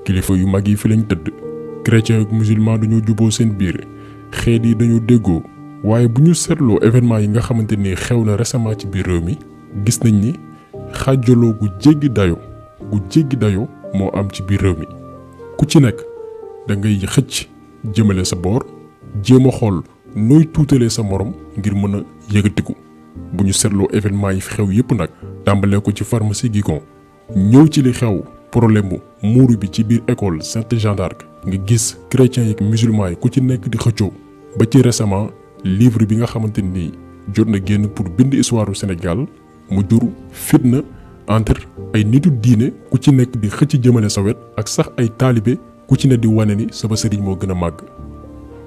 kilifa yu mag yi fi lañ tëdd chrétien ak musulman dañoo juboo seen biir xeet yi dañoo déggoo waaye bu ñu seetloo événement yi nga xamante ni xew na récemment ci biir réew mi gis nañ ni xaajaloo gu jéggi dayo moo am ci biir réew mi ku ci nekk da ngay xëcc jëmale sa boor jéem a xool nooy tuutalee sa morom ngir mën a yëgatiku bu ñu seetloo événement yi fi xew yépp nag tàmbalee ko ci pharmacie Guigon ñëw ci li xew problème mu muuru bi ci biir école Sainte Jeanne d'Arc nga gis chrétiens yi ak musulmans yi ku ci nekk di xëccoo ba ci récemment livre bi nga xamante ni jot na génn pour bind histoire du Sénégal mu jur fitna entre ay nitu diine ku ci nekk di xëcc jëmale sa wet ak sax ay taalibe ku ci ne di wane ni sama sëriñ moo gën a màgg.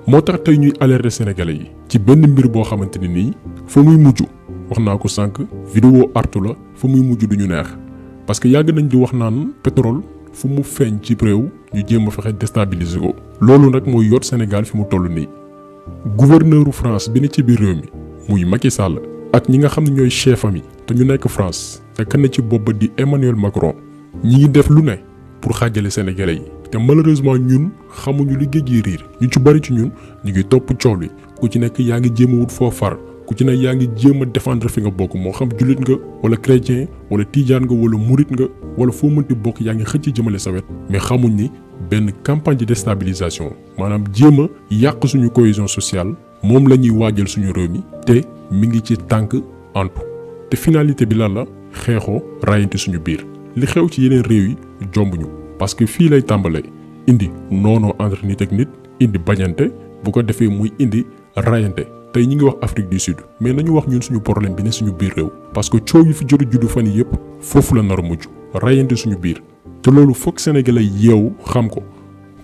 moo tax tey ñuy alerter sénégalais yi ci benn mbir boo xamante ni nii fa muy mujj wax naa ko sànq vidéo artu la fa muy mujj duñu neex parce que yàgg nañ di wax naan pétrole fu mu feeñ ci réew ñu jéem a fexe déstabiliser ko. loolu nag mooy yot Sénégal fi mu toll nii gouverneuru France bi ne ci biir réew mi muy Macky Sall ak ñi nga xam ne ñooy chef am yi te ñu nekk France te kan na ci bopp di Emmanuel Macron ñi ngi def lu ne pour xaajale sénégalais yi te malheureusement ñun xamuñu li géej gi riir ñu ci bari ci ñun ñu ngi topp coow li ku ci nekk yaa ngi jéem a wut foo far ku ci nekk yaa ngi jéem a défendre fi nga bokk moo xam jullit nga wala chrétien wala tijaan nga wala murit nga wala foo mënti bokk yaa ngi xëcc jëmale sa wet mais xamuñ ni benn campagne de déstabilisation maanaam jéem a yàq suñu cohésion sociale moom la ñuy waajal suñu réew mi te mi ngi ci tànk antu te finalité bi lan la xeexoo rayante suñu biir li xew ci yeneen réew yi jombuñu parce que fii lay tàmbalee indi noonoo entre nit ak nit indi bañante bu ko defee muy indi rayante tey ñi ngi wax Afrique du Sud mais nañu wax ñun suñu problème bi ne suñu biir réew parce que coow yi fi jot a juddu fan yi yëpp foofu la nar a mujj rayante suñu biir te loolu foog sénégalais yeewu xam ko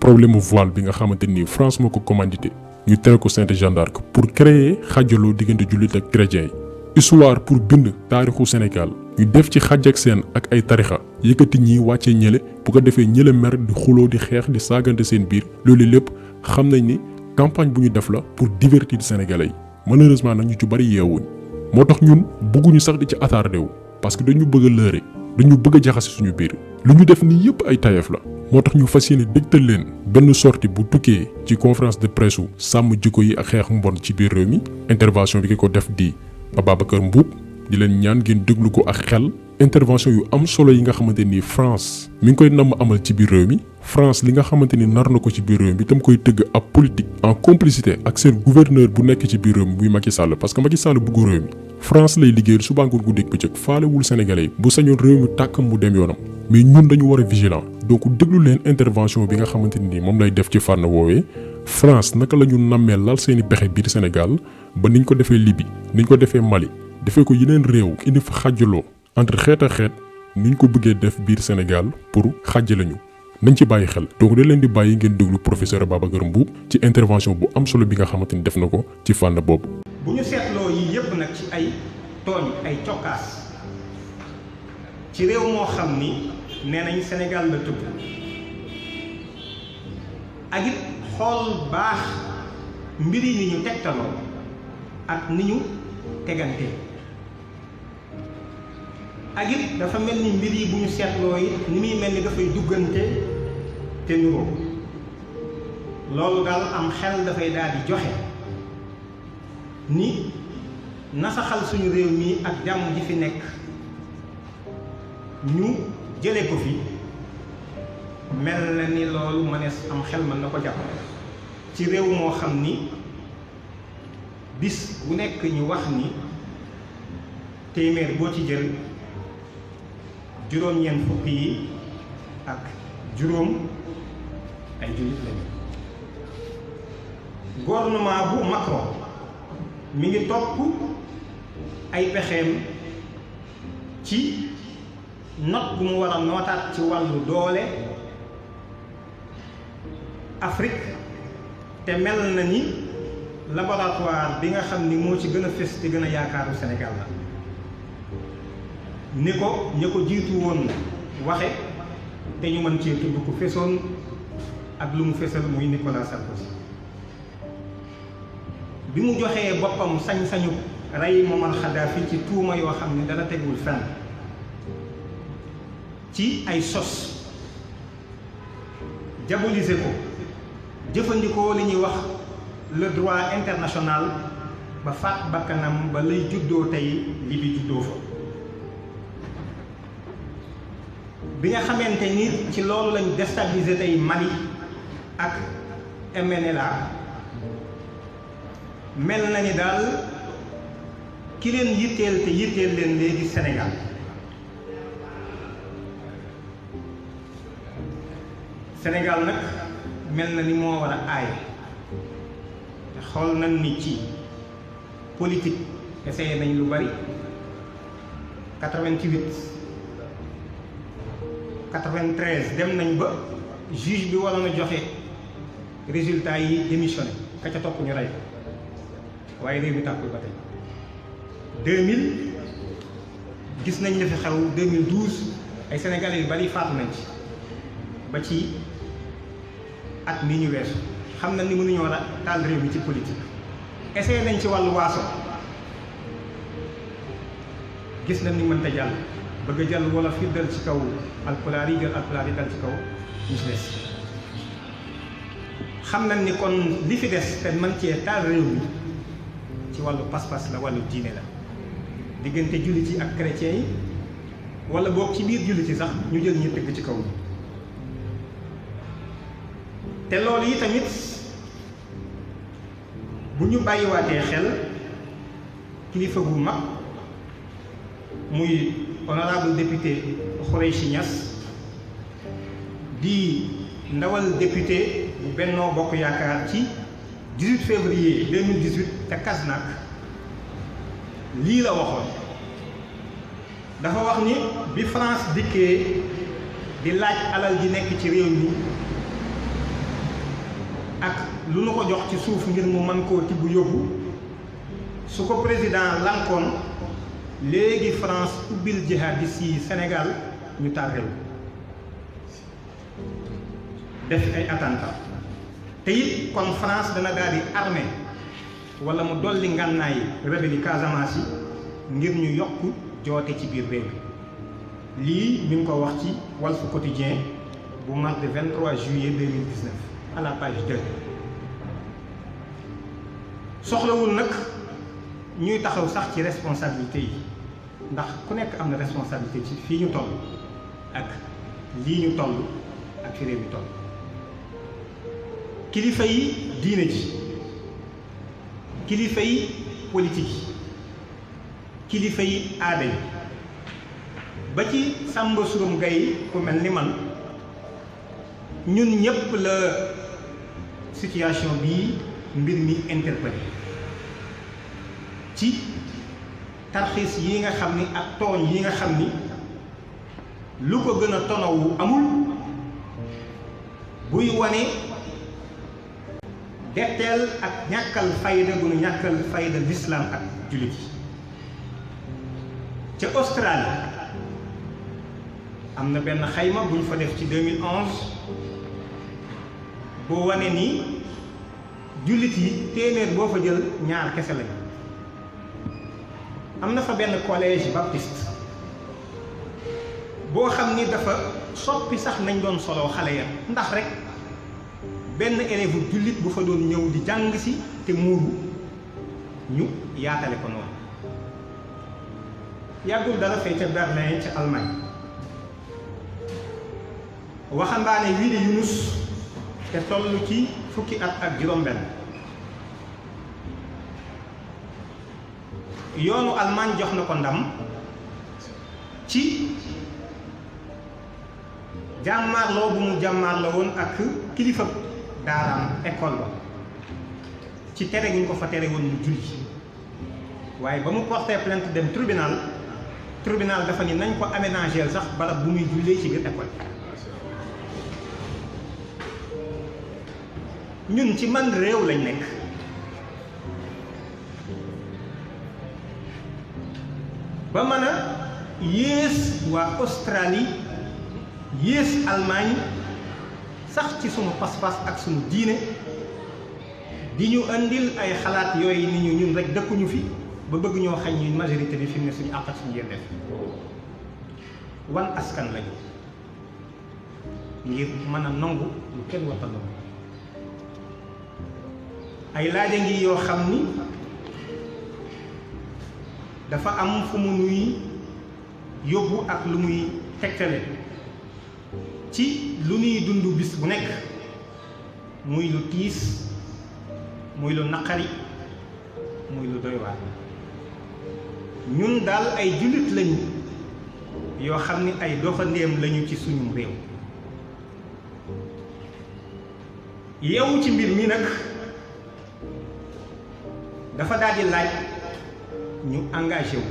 problème mu voile bi nga xamante ni France moo ko commandité ñu tere ko Sainte Jeanne d'Arc pour créer xajaloo diggante jullit ak chrétien yi histoire pour bind taarixu Sénégal ñu def ci xàjj ak seen ak ay tarixa yëkkati ñii wàccee ñële bu ko defee ñële mer di xuloo di xeex di saagante seen biir loolu lépp xam nañ ni campagne bu ñu def la pour divertir sénégalais yi malheureusement nag ñu ci bari yeewuñ moo tax ñun bëgguñu sax di ci attardé wu parce que dañu bëgg a lëre dañu bëgg a jaxase suñu biir lu ñu def nii yëpp ay tayef la moo tax ñu fas yéene dégtal leen benn sortie bu tukkee ci conférence de presse u sàmm jikko yi ak xeex mbon ci biir réew mi intervention bi ki ko def di Ababacar Mboup di leen ñaan ngeen déglu ko ak xel intervention yu am solo yi nga xamante ni France mi ngi koy namm amal ci biir réew mi France li nga xamante ni nar na ko ci biir réew mi tam koy tëgg ab politique en complicité ak seen gouverneur bu nekk ci biir réew mi muy Macky Sall parce que Macky Sall bëggu réew mi France lay liggéeyal suba ngoon guddeeg bëccëg faalewul sénégalais yi bu sañoon réew mi tàkk mu dem yoonam mais ñun dañu war a vigilant donc déglu leen intervention bi nga xamante ni moom lay def ci fànn woowee France naka la ñu nammee lal seeni pexe biir Sénégal ba niñ ko defee Libye niñ ko defee Mali defee ko yeneen réew indi fa xàjjaloo entre xeet ak xeet niñ ko bëggee def biir Sénégal pour xàjjale ñu nañ ci bàyyi xel donc dañ leen di bàyyi ngeen déglu professeur Babacar Mboup ci intervention bu am solo bi nga xamante ni def na ko ci fànn boobu. bu ñu seetloo yi yépp nag ci ay tooñ ay cokkaas ci réew moo xam ni nee nañ Sénégal la tudd ak it xool baax mbir yi ni ñu tegtaloo ak ni ñu tegante ak it dafa mel ni mbir yi bu ñu seetloo yi ni muy mel ni dafay duggante te nuroo loolu daal am xel dafay daal di joxe ni nasaxal suñu réew mi ak jàmm ji fi nekk ñu jële ko fi mel na ni loolu mënees am xel mën na ko jàpp ci réew moo xam ni bis bu nekk ñu wax ni téeméer boo ci jël juróom-ñeent fukk yi ak juróom ay jullit lañu gouvernement bu Macron mi ngi topp ay pexeem ci not bu mu war a nootaat ci wàllu doole Afrique te mel na ni laboratoire bi nga xam ni moo ci gën a fës te gën a yaakaaru Sénégal la ni ko ña ko jiitu woon waxe te ñu mën cee tudd ko fesoon ak lu mu fesal muy Nicolas Sarkozy bi mu joxee boppam sañ-sañu rey Muammar Kadhafi ci tuuma yoo xam ne dara tegul fenn ci ay sos diaboliser ko jëfandikoo li ñuy wax le droit international ba faat bakkanam ba lay juddoo tey li bi juddoo fa. bi nga xamante ni ci loolu lañ déstabiliser tey Mali ak MNLA mel na ni daal ki leen yitteel te yitteel leen léegi Sénégal Sénégal nag mel na ni moo war a aay te xool nañ ni ci politique essayé nañ lu bari 88 93 dem nañ ba juge bi waroon a joxe résultat yi démissionné ka ca topp ñu rey waaye réew mi tàkkul ba tey 2000 gis nañ li fi xew 2012 ay sénégalais yu bari faatu nañ ci ba ci at mi ñu weesu xam na ni mënuñoo war a taal réew mi ci politique. essayé nañ ci wàllu waaso gis nañ ni mënta jàll bëgg a jàll wala fi dal ci kaw alpulaar yi jël alpulaar yi dal ci kaw ñu ci des xam nañ ni kon li fi des te mën cee taal réew mi ci wàllu pas-pas la wàllu diine la diggante jullit yi ak chrétiens yi wala boog ci biir jullit yi sax ñu jël ñi tëgg ci kaw te loolu yi tamit bu ñu bàyyiwaatee xel kilifa gu mag muy honorable député Khoureychi Niass di ndawal député bu Benno Bokk Yaakaar ci 18 février 2018 te Kasnack lii la waxoon dafa wax ni bi France dikkee di laaj alal ji nekk ci réew mi ak lu nu ko jox ci suuf ngir mu mën koo tibb yóbbu su ko président lankoon léegi France ubbil jihadistes yi Sénégal ñu taal réew def ay attentat te it kon France dana daal di armé wala mu dolli ngànnaay rebelle yi Casamance yi ngir ñu yokk joote ci biir réew mi lii mi ngi ko wax ci Walf Quotidien bu mardi 23 juillet 2019 à la page 2 soxlawul nag ñuy taxaw sax ci responsabilité yi ndax ku nekk am na responsabilité ci fii ñu toll ak lii ñu toll ak fi réew mi toll kilifa yi diine ji kilifa yi politique yi kilifa yi aada yi ba ci Samba Surum Gaye ku mel ni man ñun ñépp la situation bii mbir mi interpellé ci tarxiis yi nga xam ni ak tooñ yi nga xam ni lu ko gën a tonawu amul buy wane detteel ak ñàkkal fayda gu nu ñàkkal fayda l'islam ak jullit yi ca Australie am na benn xayma bu ñu fa def ci 2011 boo wane ni jullit yi téeméer boo fa jël ñaar kese lañ am na fa benn collège baptiste boo xam ni dafa soppi sax nañ doon solo xale ya ndax rek benn élève jullit bu fa doon ñëw di jàng si te muuru ñu yaatale ko noonu yàggul dara fay ca Berlin ca Allemagne waxambaane wii di Yunus te toll ci fukki at ak juróom-benn yoonu Allemagne jox na ko ndam ci jàmmaarloo bu mu jàmmaarloo woon ak kilifa daaraam école ba ci tere gi ñu ko fa tere woon mu julli waaye ba mu porté plainte dem tribunal dafa ni nañ ko aménager sax barab bu muy jullee ci biir école ñun ci man réew lañ nekk ba mën a yées waa Australie yées Allemagne sax ci sunu pas-pas ak sunu diine di ñu andil ay xalaat yooyu ni ñu ñun rek dëkkuñu fi ba bëgg ñoo xañ ñuy majorité bi fi mu ne suñu àq ak suñu yelleef wan askan lañu ngir mën a nangu lu kenn warta nangu. ay laaja ngi yoo xam ni dafa am fu mu nuy yóbbu ak lu muy tegtale ci lu nuy dund bis bu nekk, muy lu tiis, muy lu naqari, muy lu doy waar. ñun daal ay jullit lañu yoo xam ni ay doxandéem lañu ci suñu réew. yeewu ci mbir mi nag dafa daal di laaj ñu engagé wu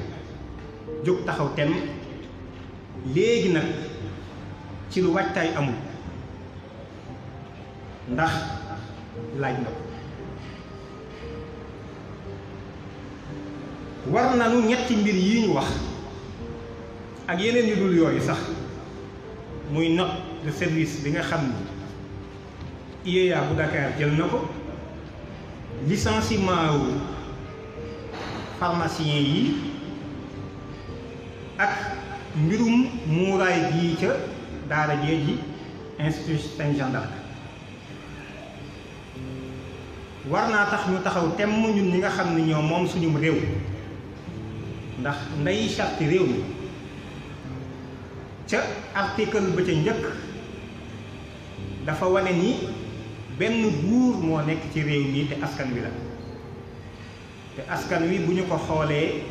jóg taxaw tem léegi nag ci lu waajtaay amul, ndax laaj na ko. war nañu ñetti mbir yi ñu wax ak yeneen yu dul yooyu sax, muy note de service bi nga xam ni IEA bu Dakar jël na ko, licenciement wu pharmacien yi, ak mbirum muuraay gii ca daara jee ji Institut Saint Jean d'Arc. war naa tax ñu taxaw temm ñun ñi nga xam ne ñoo moom suñum réew, ndax ndey charte réew mi ca article ba ca njëkk dafa wane ni benn buur moo nekk ci réew mi te askan wi la, te askan wi bu ñu ko xoolee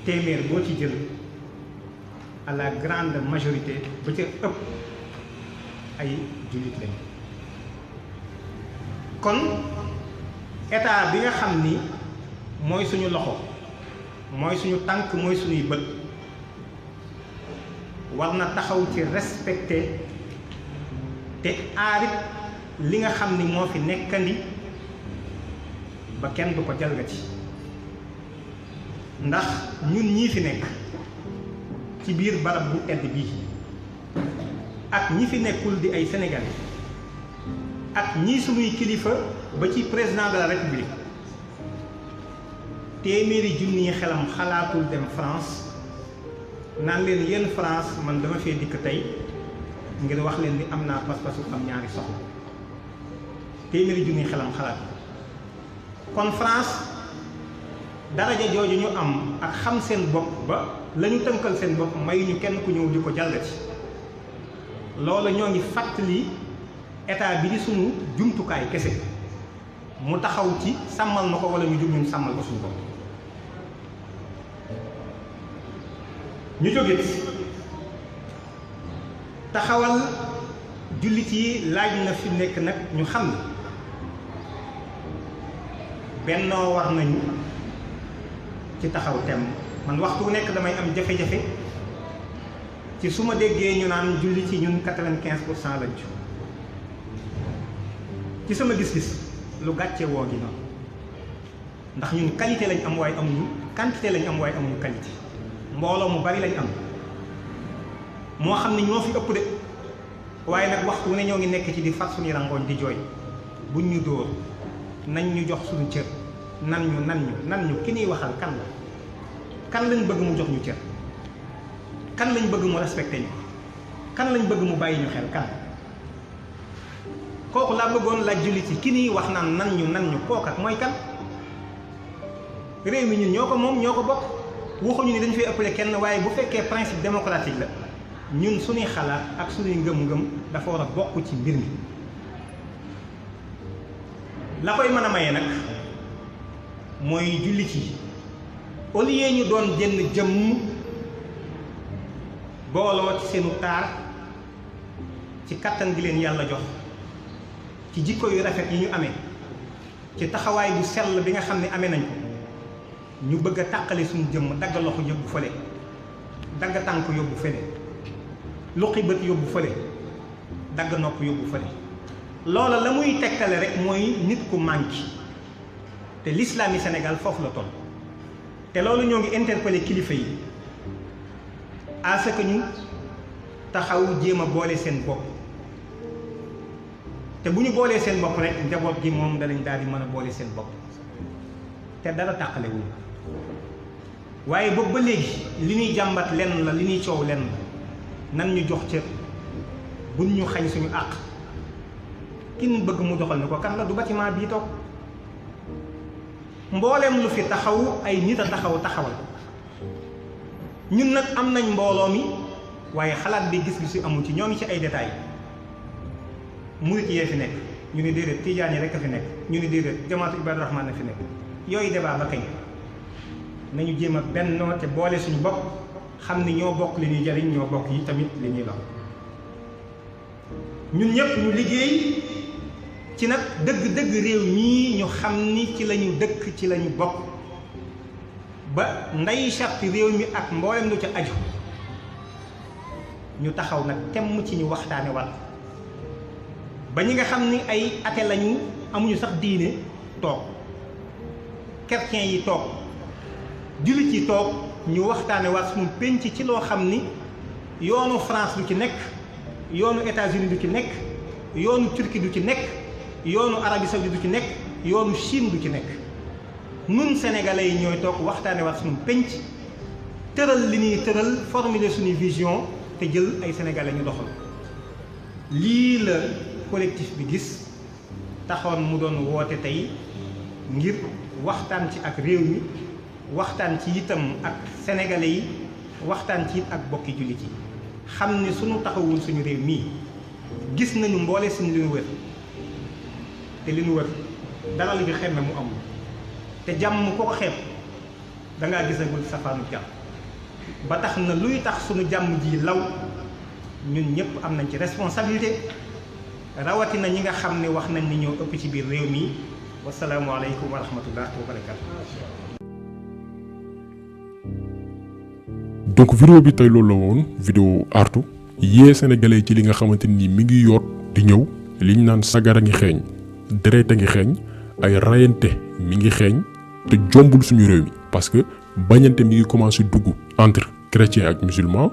téeméer boo ci jël à la grande majorité ba ca ëpp ay jullit lañ. kon état bi nga xam ni mooy suñu loxo, mooy suñu tànk, mooy suñuy bët, war na taxaw ci respecté te aarit li nga xam ni moo fi nekkandi ba kenn du ko jalgati. ndax ñun ñii fi nekk ci biir barab bu tedd bii ak ñi fi nekkul di ay Sénégalais ak ñii suñuy kilifa ba ci président de la République, téeméeri junni xelam xalaatul dem France naan leen yéen France man dama fee dikk tey ngir wax leen ni am naa pas-pasu am ñaari soxla. téeméeri junni xelam xalaat. kon France daraja jooju ñu am ak xam seen bopp ba la ñu tënkal seen bopp mayuñu kenn ku ñëw di ko jalgati. loolu ñoo ngi fàttali état bi di suñu jumtukaay kese mu taxaw ci sàmmal na ko wala ñu jug ñun sàmmal ko suñu bopp. ñu jógit taxawal jullit yi laaj na fi nekk nag ñu xam ne bennoo war nañu ci taxaw tem. man waxtu wu nekk damay am jafe-jafe ci su ma déggee ñu naan jullit yi ñun 95% lañ ci sama gis-gis lu gàcce woo gi noonu, ndax ñun qualité lañ am waaye amuñu quantité lañ am waaye amuñu qualité. mbooloo mu bari lañ am moo xam ne ñoo fi ëpp de, waaye nag waxtu wu ne ñoo ngi nekk ci di fat suñu rangooñ di jooy. buñ ñu dóor nañ ñu jox suñu cër, nan ñu ki ñuy waxal kan la, kan lañ bëgg mu jox ñu cër, kan lañ bëgg mu respecté ñu, kan lañ bëgg mu bàyyi ñu xel, kan. kooku laa bëggoon laaj jullit yi ki ñuy wax naan nan ñu kooku ak mooy kan. réew mi ñun ñoo ko moom, ñoo ko bokk. waxuñu ni dañu fay ëppale kenn, waaye bu fekkee principe démocratique la ñun suñuy xalaat ak suñuy ngëm-ngëm dafa war a bokk ci mbir mi. la koy mën a maye nag mooy jullit yi au lieu ñu doon jënd jëmm booloo ci seenu taar, ci kattan gi leen yàlla jox, ci jikko yu rafet yi ñu amee, ci taxawaay bu sell bi nga xam ne amee nañ ko, ñu bëgg a tàqale suñu jëmm, dagg loxo yóbbu fële, dagg tànk yóbbu fële, luqi bët yóbbu fële, dagg nopp yóbbu fële. loola la muy tekkale rek mooy nit ku manqué, te l'islam yi Sénégal foofu la toll. te loolu ñoo ngi interpellé kilifa yi à ce que ñu taxaw jéem a boole seen bopp, te bu ñu boolee seen bopp rek njaboot gi moom danañ daal di mën a boole seen bopp te dara tàqale wuñu. waaye boobu ba léegi li ñuy jàmbat lenn la, li ñuy coow lenn la, nan ñu jox cër, buñ ñu xañ suñu àq kin bëgg mu doxal ni ko kan la du bâtiment bii toog mbooleem lu fi taxaw ay nit a taxawal ñun nag am nañ mbooloo mi waaye xalaat bi gis-gisu amul ci ñoo ngi ci ay détails murit yee fi nekk ñu ni déedéet tijaan yi rek a fi nekk ñu ni déedéet jamaatu ibaadu rahmaan na fi nekk yooyu débat ba kañ nañu jéem a bennoo te boole suñu bopp xam ni ñoo bokk li ñuy jariñ ñoo bokk yi tamit li ñuy law ñun ñëpp ñu liggéey ci nag dëgg-dëgg réew mii ñu xam ni ci lañu dëkk ci lañu bokk ba nday charte réew mi ak mboolem lu ca aju ñu taxaw nag temm ci ñu waxtaane wal ba ñi nga xam ni ay athée lañu amuñu sax diine toog chrétien yi toog jullit yi toog ñu waxtaane waat suñu penc ci loo xam ni yoonu France du ci nekk yoonu États-Unis du ci nekk yoonu Turquie du ci nekk yoonu Arabie Saoudite du ci nekk yoonu Chine du ci nekk nun sénégalais yi ñooy toog waxtaane waat suñu penc tëral li ñuy tëral formuler suñu vision te jël ay sénégalais ñu doxal lii la collectif bi gis taxoon mu doon woote tey ngir waxtaan ci ak réew mi waxtaan ci itam ak sénégalais yi waxtaan ci it ak bokki jullit yi xam ni suñu taxawul suñu réew mii gis nañu mboole suñu li ñu wër te li ñu wër dara li nga xemme mu amul te jàmm ko ko xeeb dangaa gisagul safaanu jàmm ba tax na luy tax suñu jàmm ji law ñun ñëpp am nañ ci responsabilité rawatina ñi nga xam ne wax nañ ni ñoo ëpp ci biir réew mi wasalaamu aleykum wa rahmatullah wa barakatu. donc vidéo bi tey loolu la woon vidéo artu yee sénégalais ci li nga xamante ni mi ngi yoot di ñëw liñ naan sagara ngi xeeñ deret a ngi xeeñ ay rayante mi ngi xeeñ te jombul suñu réew mi parce que bañante mi ngi commencé dugg entre chrétien ak musulman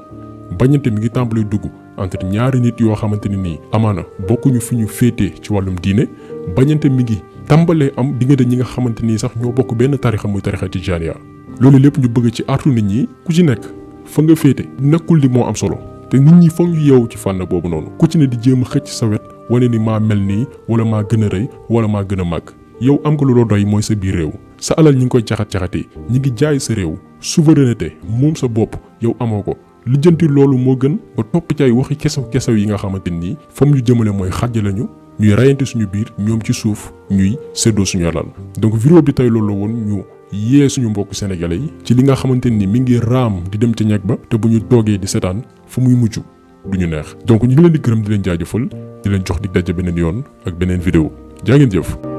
bañante mi ngi tàmbalee dugg entre ñaari nit yoo xamante ne nii amaana bokkuñu fi ñu féetee ci wàllum diine bañante mi ngi tàmbalee am diggante ñi nga xamante ni sax ñoo bokk benn tarixa muy tarixa tijaaniya loolu lépp ñu bëgg ci artu nit ñi ku ci nekk fa nga féete nekkul li moo am solo te nit ñi foog ñu yeewu ci fànn boobu noonu ku ci ne di jéem a xëcc sa wet wane ni maa mel nii wala maa gën a rëy wala maa gën a màgg yow am nga lu la doy mooy sa biir réew sa alal ñi ngi koy caxat-caxatee ñi ngi jaay sa réew souveraineté moom sa bopp yow amoo ko lijjanti loolu moo gën ba topp ci ay waxi kesew yi nga xamante ni fam ñu jëmale mooy xàjj lañu ñuy rayante suñu biir ñoom ci suuf ñuy séddoo suñu alal donc vidéo bi tey loolu la woon ñu yee suñu mbokk sénégalais yi ci li nga xamante ni mi ngi raam di dem ca ñag ba te bu ñu toogee di seetaan fu muy mujj du ñu neex donc ñu ngi leen di gërëm di leen jaajëfal di leen jox dig daje beneen yoon ak beneen vidéo jaa ngeen jëf